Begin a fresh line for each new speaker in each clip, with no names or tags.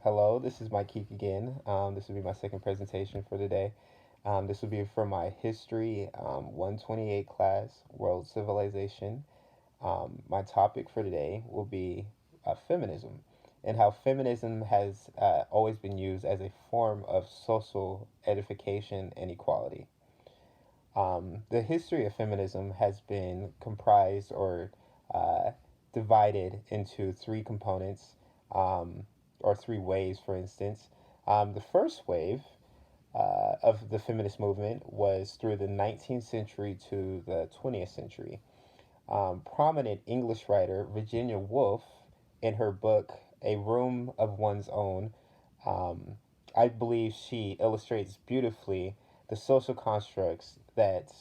Hello, this is Mike Keek again. This will be my second presentation for today. This will be for my History 128 class, World Civilization. My topic for today will be feminism and how feminism has always been used as a form of social edification and equality. The history of feminism has been comprised or uh, divided into three components, um, or three waves, for instance. The first wave of the feminist movement was through the 19th century to the 20th century. Prominent English writer Virginia Woolf, in her book A Room of One's Own, um, I believe she illustrates beautifully the social constructs that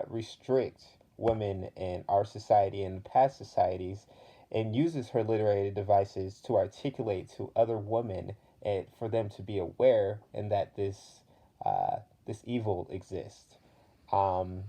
restrict women in our society and past societies, and uses her literary devices to articulate to other women and for them to be aware and that this evil exists. Um,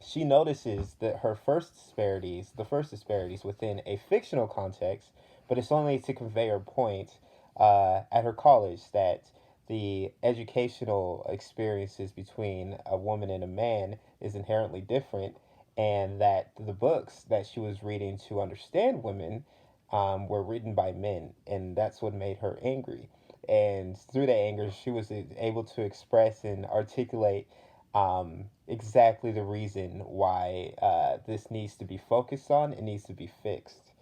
she notices that the first disparities within a fictional context, but it's only to convey her point at her college that the educational experiences between a woman and a man is inherently different, and that the books that she was reading to understand women were written by men, and that's what made her angry. And through that anger, she was able to express and articulate exactly the reason why this needs to be focused on and needs to be fixed,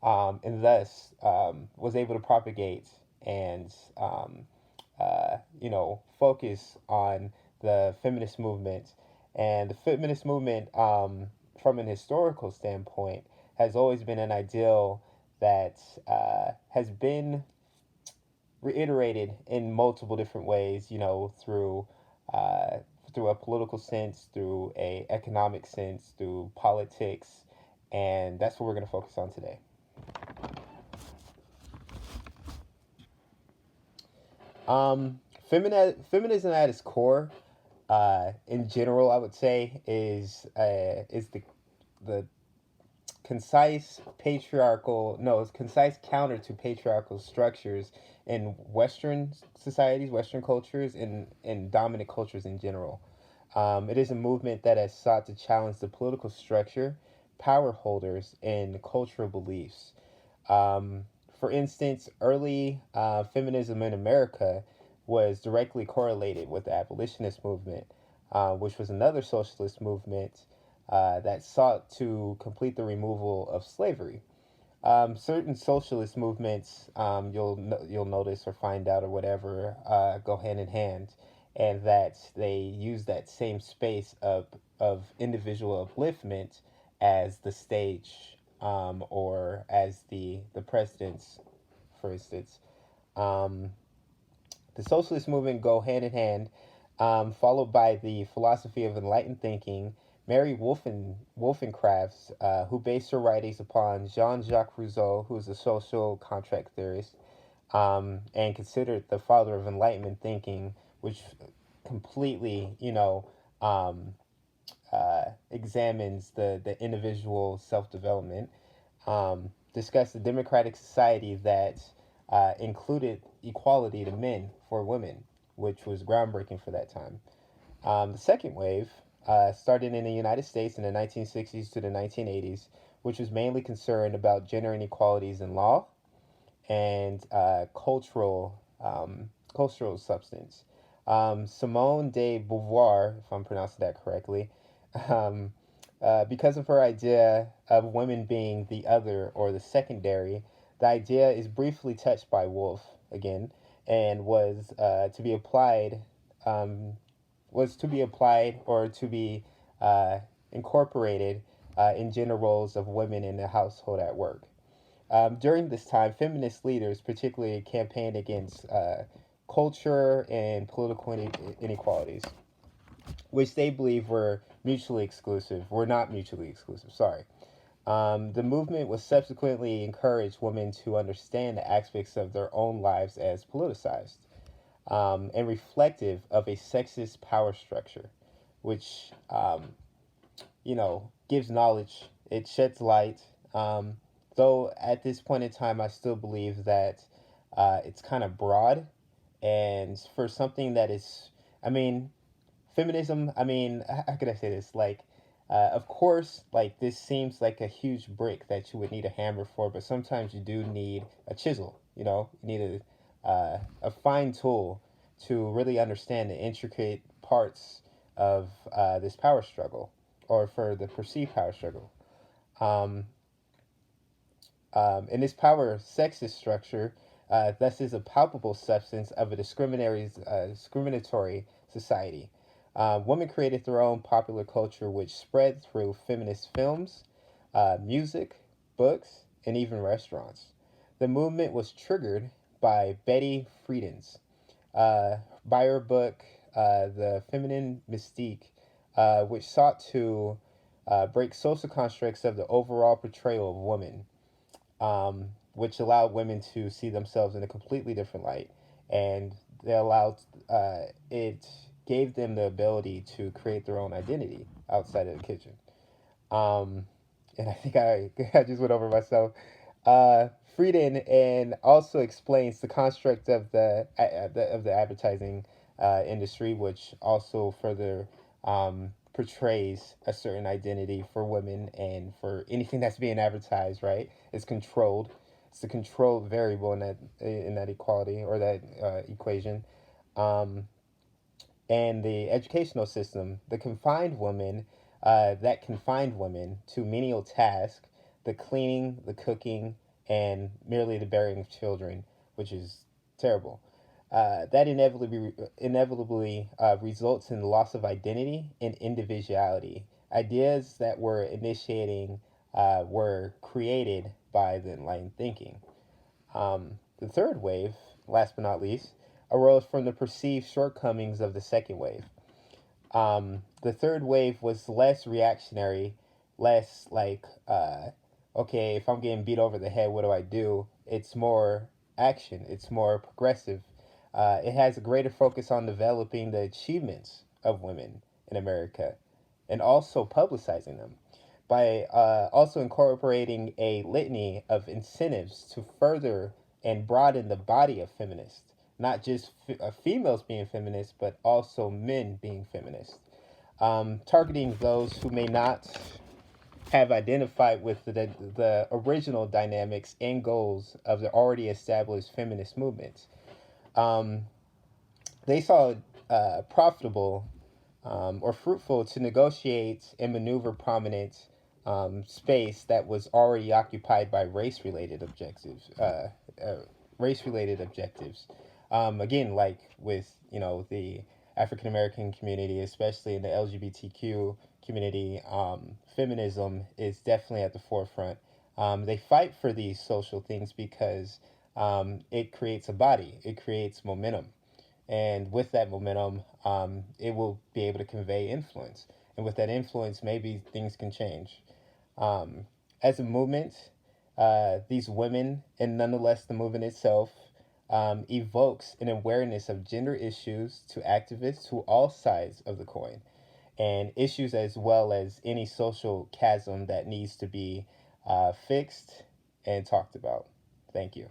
and thus was able to propagate and focus on the feminist movement. And the feminist movement, from an historical standpoint, has always been an ideal that has been reiterated in multiple different ways, uh, through a political sense, through a economic sense, through politics, and that's what we're going to focus on today. Um, Feminism at its core, in general, I would say, is the concise patriarchal no it's concise counter to patriarchal structures in Western societies, Western cultures, and dominant cultures in general. It is a movement that has sought to challenge the political structure, power holders, and cultural beliefs. um, for instance, early feminism in America was directly correlated with the abolitionist movement, which was another socialist movement that sought to complete the removal of slavery. Certain socialist movements, you'll notice or find out or whatever, go hand in hand, and that they use that same space of individual upliftment as the stage, or as the presidents, for instance. Um, the socialist movement go hand in hand, followed by the philosophy of enlightened thinking. Mary Wollstonecraft, who based her writings upon Jean-Jacques Rousseau, who is a social contract theorist, and considered the father of Enlightenment thinking, which completely, examines the individual self development. Discussed a democratic society that included equality to men for women, which was groundbreaking for that time. The second wave started in the United States in the 1960s to the 1980s, which was mainly concerned about gender inequalities in law and cultural substance. Simone de Beauvoir, if I'm pronouncing that correctly, um, because of her idea of women being the other or the secondary, the idea is briefly touched by Woolf again, and um, was to be applied or to be uh, incorporated in gender roles of women in the household at work. During this time, feminist leaders particularly campaigned against culture and political inequalities, which they believe were not mutually exclusive, sorry. The movement was subsequently encouraged women to understand the aspects of their own lives as politicized, and reflective of a sexist power structure, which, gives knowledge. It sheds light. Though at this point in time, I still believe that It's kind of broad, and for something that is, I mean, feminism. I mean, how could I say this? Like, of course, like this seems like a huge brick that you would need a hammer for, but sometimes you do need a chisel. You know, you need a fine tool to really understand the intricate parts of this power struggle, or for the perceived power struggle. Um, in this power sexist structure, thus is a palpable substance of a discriminatory society. Women created their own popular culture, which spread through feminist films, music, books, and even restaurants. The movement was triggered by Betty Friedan's by her book, The Feminine Mystique, which sought to break social constructs of the overall portrayal of women, which allowed women to see themselves in a completely different light, and they allowed it gave them the ability to create their own identity outside of the kitchen. Um, and I think I just went over myself. Frieden and also explains the construct of the advertising industry, which also further portrays a certain identity for women, and for anything that's being advertised. Right, is controlled. It's the controlled variable in that equality, or that equation. Um, and the educational system, that confined women to menial tasks, the cleaning, the cooking, and merely the bearing of children, which is terrible. That inevitably results in the loss of identity and individuality. Ideas that were created by the enlightened thinking. The third wave, last but not least, arose from the perceived shortcomings of the second wave. The third wave was less reactionary, less like, okay, if I'm getting beat over the head, what do I do? It's more action, it's more progressive. It has a greater focus on developing the achievements of women in America, and also publicizing them by also incorporating a litany of incentives to further and broaden the body of feminists, not just females being feminists, but also men being feminists, targeting those who may not have identified with the original dynamics and goals of the already established feminist movements. Um, they saw it profitable or fruitful to negotiate and maneuver prominent space that was already occupied by race-related objectives. Race-related objectives. Again, like with the African American community, especially in the LGBTQ community, feminism is definitely at the forefront. They fight for these social things because it creates a body, it creates momentum, and with that momentum, it will be able to convey influence. And with that influence, maybe things can change. Um, as a movement, these women, and nonetheless the movement itself, evokes an awareness of gender issues to activists who all sides of the coin, and issues as well as any social chasm that needs to be fixed and talked about. Thank you.